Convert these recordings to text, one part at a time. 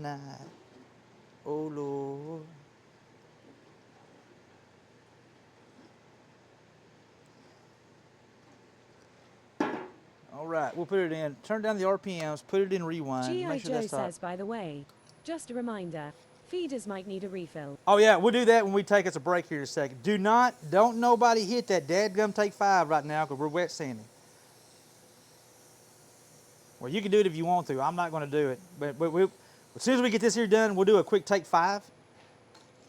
night. Oh, Lord. All right, we'll put it in. Turn down the RPMs, put it in rewind. G.I. Make sure Joe that's top. says, by the way, just a reminder, feeders might need a refill. Oh, yeah, we'll do that when we take us a break here in a second. Don't nobody hit that dadgum take 5 right now because we're wet sanding. Well, you can do it if you want to. I'm not going to do it. But as soon as we get this here done, we'll do a quick take 5.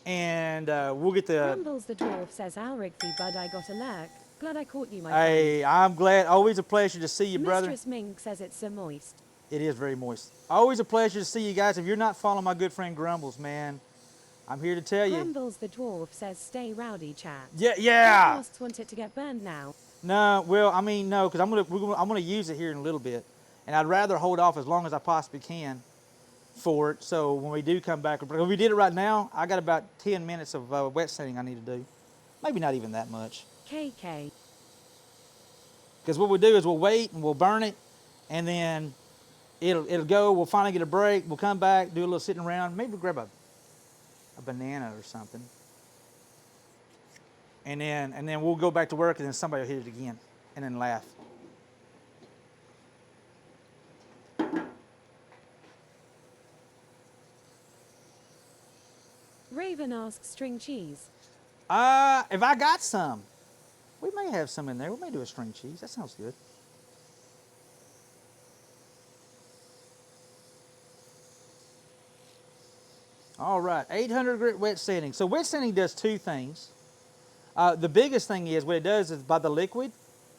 And we'll get the... Grumbles the dwarf says, Alrigthy bud, I got a lurk. Glad I caught you, my friend. Hey, I'm glad. Always a pleasure to see you, brother. Mistress Mink says it's so moist. It is very moist. Always a pleasure to see you guys. If you're not following my good friend Grumbles, man, I'm here to tell you. Grumbles the dwarf says, stay rowdy, chat. Yeah. Podcasts want it to get burned now. No, well, I mean, no, because I'm gonna use it here in a little bit, and I'd rather hold off as long as I possibly can for it. So when we do come back, if we did it right now, I got about 10 minutes of wet sanding I need to do. Maybe not even that much. KK. Because what we'll do is we'll wait and we'll burn it, and then it'll go. We'll finally get a break. We'll come back, do a little sitting around. Maybe we'll grab a banana or something, and then we'll go back to work, and then somebody will hit it again, and then laugh. Raven asks, string cheese. If I got some, we may have some in there. We may do a string cheese. That sounds good. All right, 800 grit wet sanding. So wet sanding does two things. The biggest thing is what it does is by the liquid.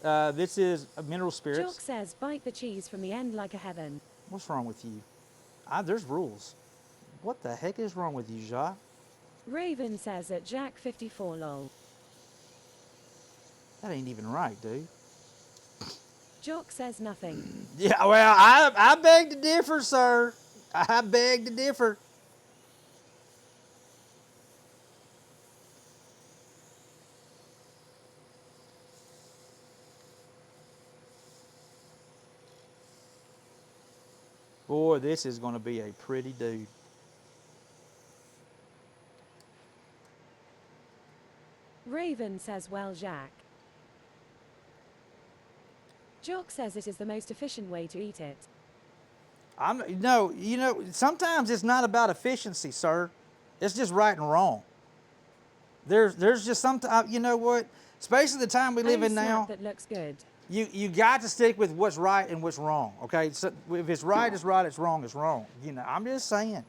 This is mineral spirits. Jock says, bite the cheese from the end like a heaven. What's wrong with you? There's rules. What the heck is wrong with you, Jacques? Raven says at Jack 54 lol. That ain't even right, dude. Jock says nothing. Yeah, well, I beg to differ, sir. I beg to differ. Boy, this is going to be a pretty dude. Raven says, well, Jack. Jock says it is the most efficient way to eat it. Sometimes it's not about efficiency, sir. It's just right and wrong. There's just sometimes, you know what? Especially the time we live in now. That looks good. You got to stick with what's right and what's wrong, okay? So if it's right, it's right. It's wrong, it's wrong. You know, I'm just saying.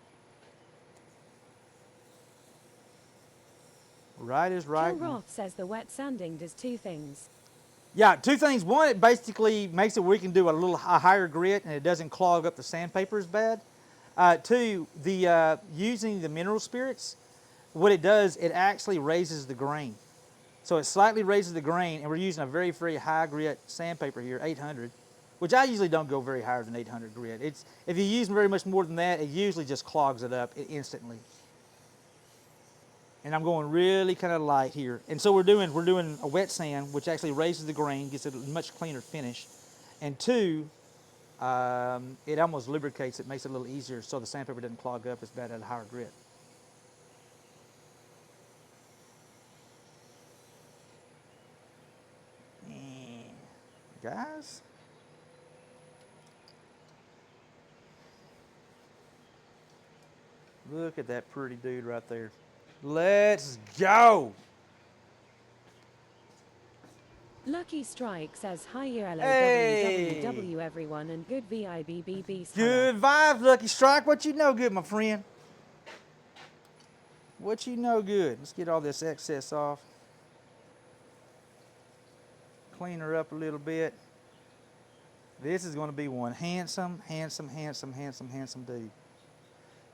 Right is right. Kill Roth says the wet sanding does two things. Yeah, two things. One, it basically makes it where we can do a higher grit and it doesn't clog up the sandpaper as bad. Two, using the mineral spirits, what it does, it actually raises the grain. So it slightly raises the grain, and we're using a very, very high grit sandpaper here, 800, which I usually don't go very higher than 800 grit. If you use very much more than that, it usually just clogs it up instantly. And I'm going really kind of light here. And so we're doing a wet sand, which actually raises the grain, gets it a much cleaner finish. And two, it almost lubricates it, makes it a little easier so the sandpaper doesn't clog up as bad at a higher grit. Guys, look at that pretty dude right there. Let's go. Lucky Strike says, hi, yellow Hey. WWW everyone, and good VIBBB. Good vibes, Lucky Strike. What you know good, my friend? What you know good? Let's get all this excess off. Clean her up a little bit. This is going to be one handsome, handsome, handsome, handsome, handsome dude.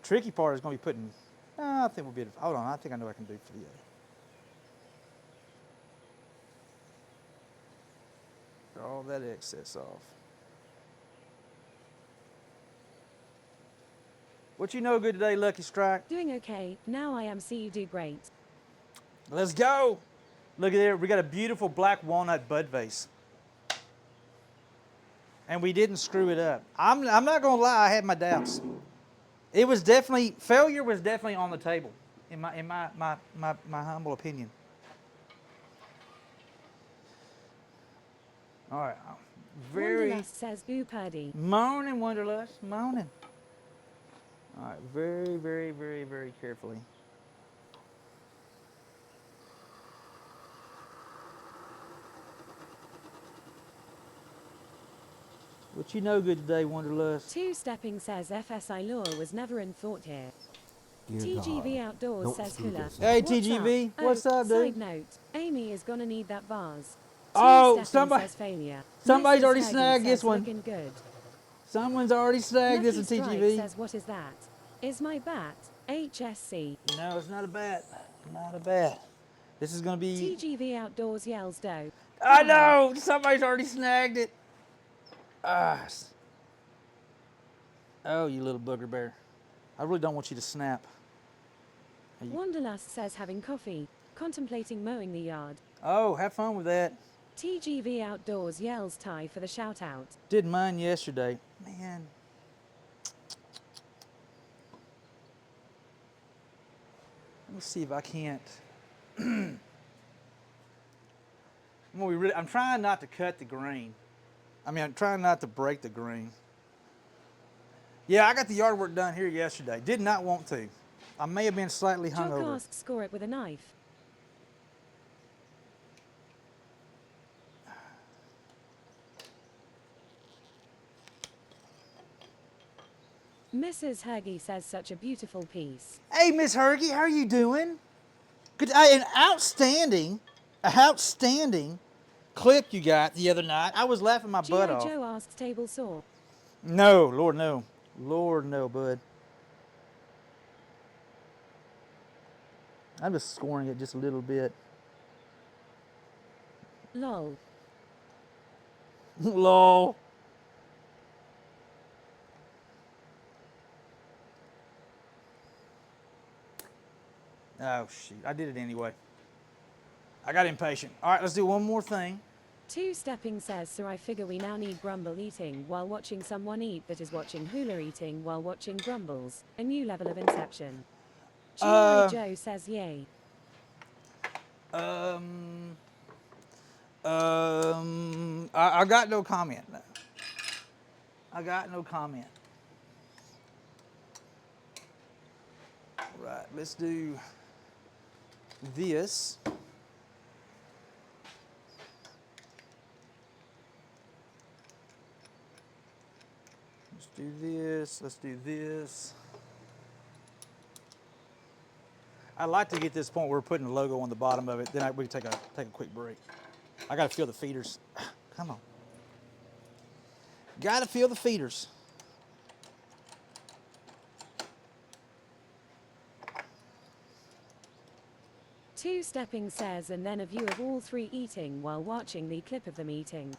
Tricky part is going to be putting, I think we'll be, hold on, I think I know what I can do for you. Get all that excess off. What you know good today, Lucky Strike? Doing okay. Now I am. See you do great. Let's go. Look at there. We got a beautiful black walnut bud vase. And we didn't screw it up. I'm not going to lie. I had my doubts. It was definitely, failure was definitely on the table, in my humble opinion. All right, very Wanderlust says boo Purdy. moaning, Wanderlust, moaning. All right, very, very, very, very carefully. What you know good today, Wanderlust? Two Stepping says FSI law was never in thought here. Dear TGV God, Outdoors don't says screw Hula. this Hey, up. What's TGV, up? what's up, Side dude? note, Amy is gonna need that vase. Oh, Two Stepping somebody, says failure. somebody's Mrs. already Hergy snagged this says one. looking good. Someone's already snagged this Lucky in Strike TGV. says what is that? Is my bat HSC? No, it's not a bat. Not a bat. This is gonna be. TGV Outdoors yells dope. I know somebody's already snagged it. Ah. Oh, you little booger bear. I really don't want you to snap. Wanderlust says having coffee, contemplating mowing the yard. Oh, have fun with that. TGV Outdoors yells Ty for the shout out. Did mine yesterday. Man. Let me see if I can't. I'm trying not to cut the grain. I'm trying not to break the grain. Yeah, I got the yard work done here yesterday. Did not want to. I may have been slightly Jock hungover. asks score it with a knife. Mrs. Hergy says such a beautiful piece. Hey, Miss Hergy, how are you doing? Good. An outstanding clip you got the other night. I was laughing my butt G.I. off. Joe asks table saw. No, Lord no. Lord no, bud. I'm just scoring it just a little bit. Lol. Lol. Oh, shoot. I did it anyway. I got impatient. All right, let's do one more thing. Two Stepping says, so I figure we now need Grumble eating while watching someone eat that is watching Hula eating while watching Grumbles. A new level of inception. G.I. Joe says yay. I got no comment. I got no comment. All right, let's do this. Let's do this. Let's do this. I'd like to get this point where we're putting the logo on the bottom of it. Then we can take a quick break. I got to feel the feeders. Come on. Got to feel the feeders. Two Stepping says, and then a view of all three eating while watching the clip of them eating.